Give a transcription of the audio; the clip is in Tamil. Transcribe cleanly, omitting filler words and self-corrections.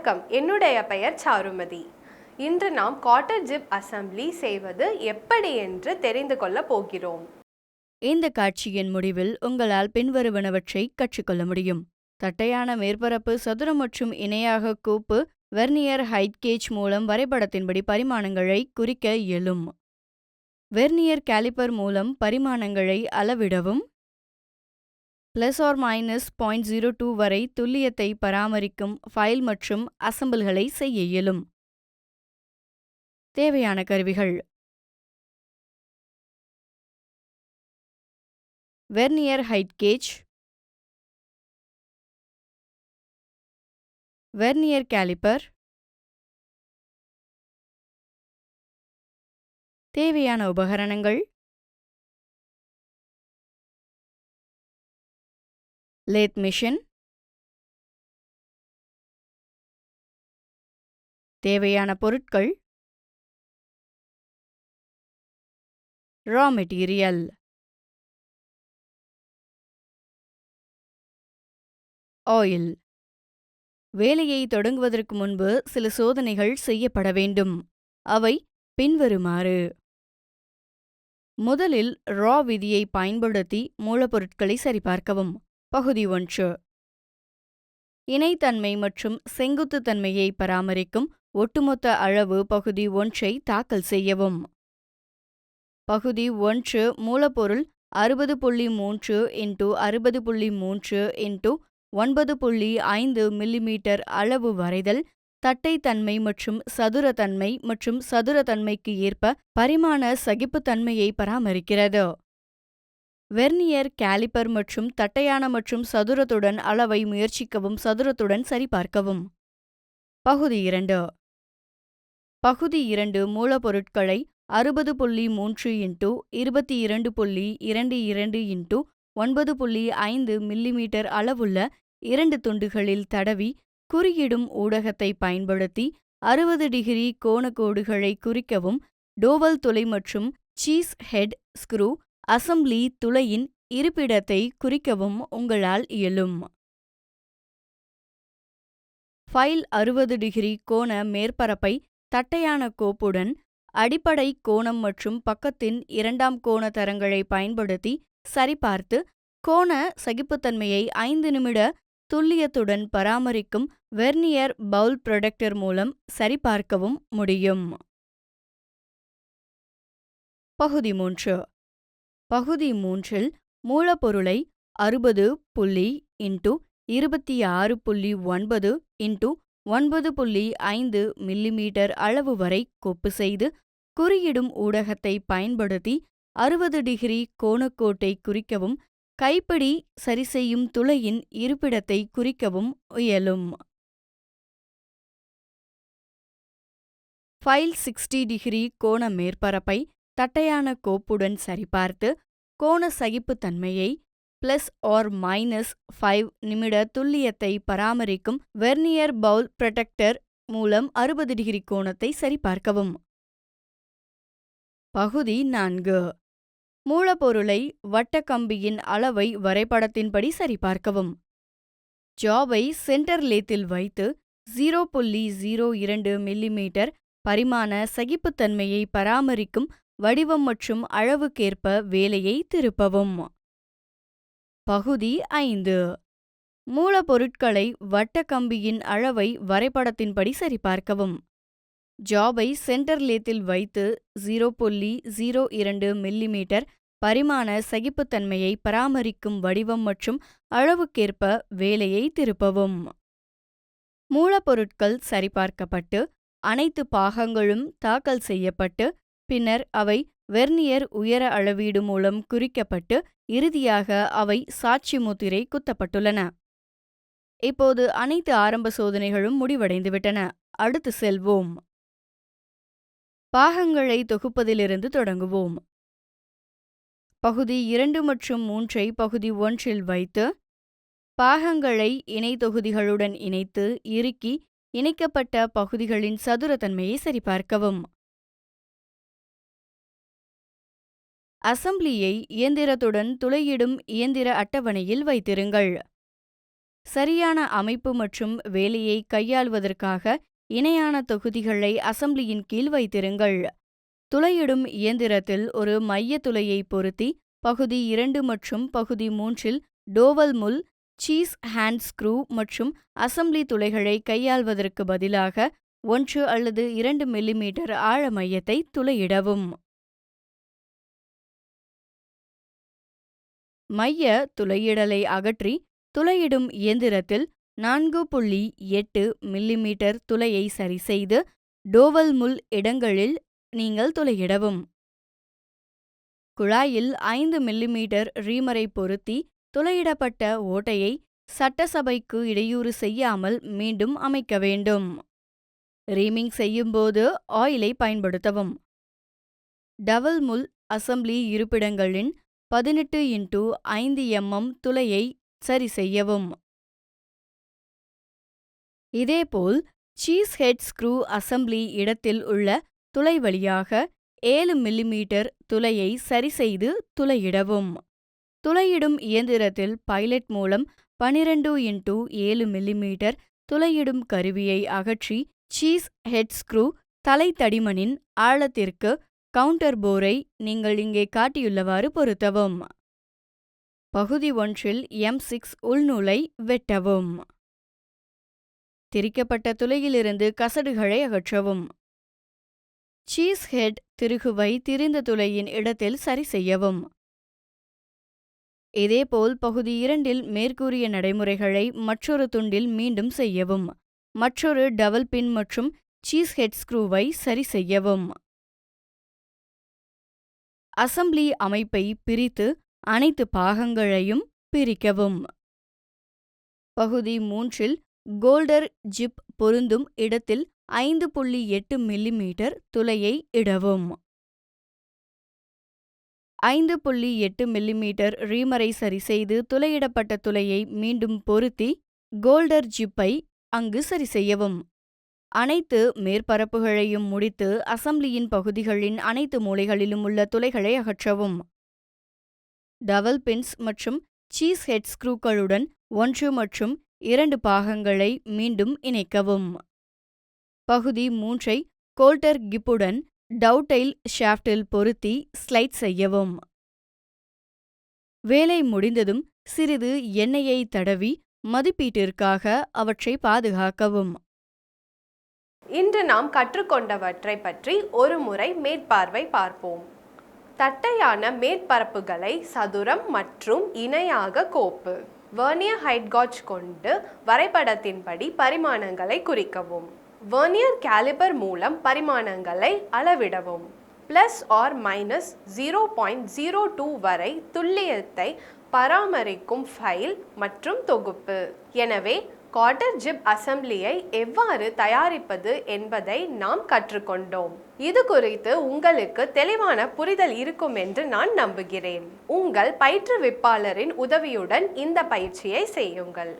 வணக்கம், என்னுடைய பெயர் சாருமதி. இன்று நாம் காட்டர் ஜிப் அசெம்பிளி செய்வது எப்படி என்று தெரிந்து கொள்ள போகிறோம். இந்த காட்சியின் முடிவில் உங்களால் பின்வருவனவற்றை கற்றுக்கொள்ள முடியும். தட்டையான மேற்பரப்பு சதுரம் மற்றும் இணையாக கூப்பு வெர்னியர் ஹைட் கேஜ் மூலம் வரைபடத்தின்படி பரிமாணங்களை குறிக்க இயலும். வெர்னியர் கேலிப்பர் மூலம் பரிமாணங்களை அளவிடவும் ±0.02 வரை துல்லியத்தை பராமரிக்கும் ஃபைல் மற்றும் அசெம்பிள்களை செய்ய இயலும். தேவையான கருவிகள்: vernier height gauge, vernier caliper. தேவையான உபகரணங்கள்: லேத் மிஷின். தேவையான பொருட்கள்: ரா மெட்டீரியல், ஆயில். வேலையை தொடங்குவதற்கு முன்பு சில சோதனைகள் செய்யப்பட வேண்டும். அவை பின்வருமாறு: முதலில் ரா விதியை பயன்படுத்தி மூலப்பொருட்களை சரிபார்க்கவும். பகுதி 1: இணைத்தன்மை மற்றும் செங்குத்துத்தன்மையை பராமரிக்கும் ஒட்டுமொத்த அளவு பகுதி 1ஐ தாக்கல் செய்யவும். பகுதி 1: மூலப்பொருள் 60.3 x 60.3 x 9.5 மில்லிமீட்டர் அளவு வரைதல், தட்டைத்தன்மை மற்றும் சதுரத்தன்மைக்கு ஏற்ப பரிமாண சகிப்புத்தன்மையை பராமரிக்கிறது. வெர்னியர் கேலிப்பர் மற்றும் தட்டையான மற்றும் சதுரத்துடன் அளவை முயற்சிக்கவும், சதுரத்துடன் சரிபார்க்கவும். பகுதி 2: பகுதி 2: மூலப்பொருட்களை 60.3 x 22.22 x 9.5 மில்லிமீட்டர் அளவுள்ள 2 துண்டுகளில் தடவி குறியிடும் ஊடகத்தை பயன்படுத்தி 60 டிகிரி கோணக்கோடுகளை குறிக்கவும். டோவல் துளை மற்றும் சீஸ் ஹெட் ஸ்க்ரூ அசெம்பிளி துளையின் இருப்பிடத்தை குறிக்கவும் உங்களால் இயலும். ஃபைல் 60 டிகிரி கோண மேற்பரப்பை தட்டையான கோப்புடன் அடிப்படை கோணம் மற்றும் பக்கத்தின் இரண்டாம் கோண தரங்களை பயன்படுத்தி சரிபார்த்து கோண சகிப்புத்தன்மையை 5 நிமிட துல்லியத்துடன் பராமரிக்கும் வெர்னியர் பவுல் புரொடக்டர் மூலம் சரிபார்க்கவும் முடியும். பகுதி 3: பகுதி 3இல் மூலப்பொருளை 60 புள்ளி x 26.9 x 9.5 மில்லிமீட்டர் அளவு வரை கோப்பு செய்து குறியிடும் ஊடகத்தை பயன்படுத்தி 60 டிகிரி கோணக்கோட்டை குறிக்கவும். கைப்பிடி சரிசெய்யும் துளையின் இருப்பிடத்தை குறிக்கவும் இயலும். ஃபைல் 60 டிகிரி கோண மேற்பரப்பை தட்டையான கோப்புடன் சரிபார்த்து கோண சகிப்புத்தன்மையை ±5 நிமிட துல்லியத்தை பராமரிக்கும் வெர்னியர் பவுல் புரொடக்டர் மூலம் 60 டிகிரி கோணத்தை சரிபார்க்கவும். பகுதி 4: மூலப்பொருளை வட்டக்கம்பியின் அளவை வரைபடத்தின்படி சரிபார்க்கவும். ஜாபை சென்டர் லேத்தில் வைத்து 0.02 மில்லிமீட்டர் பரிமாண சகிப்புத்தன்மையை பராமரிக்கும் வடிவம் மற்றும் அளவுக்கேற்ப வேலையை திருப்பவும். பகுதி 5: மூலப்பொருட்களை வட்டக்கம்பியின் அளவை வரைபடத்தின்படி சரிபார்க்கவும். ஜாபை சென்டர் லேத்தில் வைத்து 0.02 மில்லிமீட்டர் பரிமாண சகிப்புத்தன்மையை பராமரிக்கும் வடிவம் மற்றும் அளவுக்கேற்ப வேலையை திருப்பவும். மூலப்பொருட்கள் சரிபார்க்கப்பட்டு அனைத்து பாகங்களும் தாக்கல் செய்யப்பட்டு பின்னர் அவை வெர்னியர் உயர அளவீடு மூலம் குறிக்கப்பட்டு இறுதியாக அவை சாட்சி முத்திரை குத்தப்பட்டுள்ளன. இப்போது அனைத்து ஆரம்ப சோதனைகளும் முடிவடைந்துவிட்டன. அடுத்து செல்வோம். பாகங்களை தொகுப்பதிலிருந்து தொடங்குவோம். பகுதி 2 மற்றும் 3ஐ பகுதி 1இல் வைத்து பாகங்களை இணை தொகுதிகளுடன் இணைத்து இறுக்கி இணைக்கப்பட்ட பகுதிகளின் சதுரத்தன்மையை சரிபார்க்கவும். அசெம்பிளியை இயந்திரத்துடன் துளையிடும் இயந்திர அட்டவணையில் வைத்திருங்கள். சரியான அமைப்பு மற்றும் வேலையை கையாளுவதற்காக இணையான தொகுதிகளை அசெம்பிளியின் கீழ் வைத்திருங்கள். துளையிடும் இயந்திரத்தில் ஒரு மைய துளையை பொருத்தி பகுதி 2 மற்றும் பகுதி 3இல் டோவல் முள், சீஸ் ஹேண்ட் ஸ்க்ரூ மற்றும் அசெம்பிளி துளைகளை கையாள்வதற்கு பதிலாக 1 அல்லது 2 மில்லிமீட்டர் ஆழ மையத்தை துளையிடவும். மைய துளையிடலை அகற்றி துளையிடும் இயந்திரத்தில் 4.8 மில்லிமீட்டர் துளையை சரிசெய்து டோவல் முள் இடங்களில் நீங்கள் துளையிடவும். குழாயில் 5 மில்லிமீட்டர் ரீமரை பொருத்தி துளையிடப்பட்ட ஓட்டையை சட்டசபைக்கு இடையூறு செய்யாமல் மீண்டும் அமைக்க வேண்டும். ரீமிங் செய்யும்போது ஆயிலை பயன்படுத்தவும். டவல் முள் அசெம்பிளி இருப்பிடங்களின் 18x5 mm துளையை சரி செய்யவும். இதேபோல் சீஸ் ஹெட் ஸ்க்ரூ அசெம்பிளி இடத்தில் உள்ள துளை வழியாக 7 மில்லிமீட்டர் துளையை சரிசெய்து துளையிடவும். துளையிடும் இயந்திரத்தில் பைலட் மூலம் 12x7 மில்லிமீட்டர் துளையிடும் கருவியை அகற்றி சீஸ் ஹெட் ஸ்க்ரூ தலைத்தடிமனின் ஆழத்திற்கு கவுண்டர் போரை நீங்கள் இங்கே காட்டியுள்ளவாறு பொருத்தவும். பகுதி 1இல் M6 உள்நூலை வெட்டவும். திரிக்கப்பட்ட துளையிலிருந்து கசடுகளை அகற்றவும். சீஸ் ஹெட் திருகுவை திரிந்த துளையின் இடத்தில் சரி செய்யவும். இதேபோல் பகுதி 2இல் மேற்கூறிய நடைமுறைகளை மற்றொரு துண்டில் மீண்டும் செய்யவும். மற்றொரு டபுள் பின் மற்றும் சீஸ் ஹெட் ஸ்க்ரூவை சரி செய்யவும். அசெம்பிளி அமைப்பை பிரித்து அனைத்து பாகங்களையும் பிரிக்கவும். பகுதி 3இல் கோல்டர் ஜிப் பொருந்தும் இடத்தில் 5.8 மில்லிமீட்டர் துளையை இடவும். 5.8 மில்லிமீட்டர் ரீமரை சரிசெய்து துளையிடப்பட்ட துளையை மீண்டும் பொருத்தி கோல்டர் ஜிப்பை அங்கு சரி செய்யவும். அனைத்து மேற்பரப்புகளையும் முடித்து அசெம்பிளியின் பகுதிகளின் அனைத்து மூலைகளிலும் உள்ள துளைகளை அகற்றவும். டவல் பின்ஸ் மற்றும் சீஸ் ஹெட் ஸ்க்ரூக்களுடன் 1 மற்றும் 2 பாகங்களை மீண்டும் இணைக்கவும். பகுதி 3ஐ கோல்டர் கிப்புடன் டவுடைல் ஷாஃப்டில் பொருத்தி ஸ்லைட் செய்யவும். வேலை முடிந்ததும் சிறிது எண்ணெயை தடவி மதிப்பீட்டிற்காக அவற்றை பாதுகாக்கவும். இன்று நாம் கற்றுக்கொண்டவற்றை பற்றி ஒரு முறை மேற்பார்வை பார்ப்போம். தட்டையான மேற்பரப்புகளை சதுரம் மற்றும் இணையாக கோப்பு. வெர்னியர் ஹைட் காஜ் கொண்டு வரைபடத்தின்படி பரிமாணங்களை குறிக்கவும். வெர்னியர் கேலிபர் மூலம் பரிமாணங்களை அளவிடவும். +or-0.02 வரை துல்லியத்தை பராமரிக்கும் ஃபைல் மற்றும் தொகுப்பு. எனவே காட்டர் ஜிப் அசெம்பிளியை எவ்வாறு தயாரிப்பது என்பதை நாம் கற்றுக்கொண்டோம். இது குறித்து உங்களுக்கு தெளிவான புரிதல் இருக்கும் என்று நான் நம்புகிறேன். உங்கள் பயிற்றுவிப்பாளரின் உதவியுடன் இந்த பயிற்சியை செய்யுங்கள்.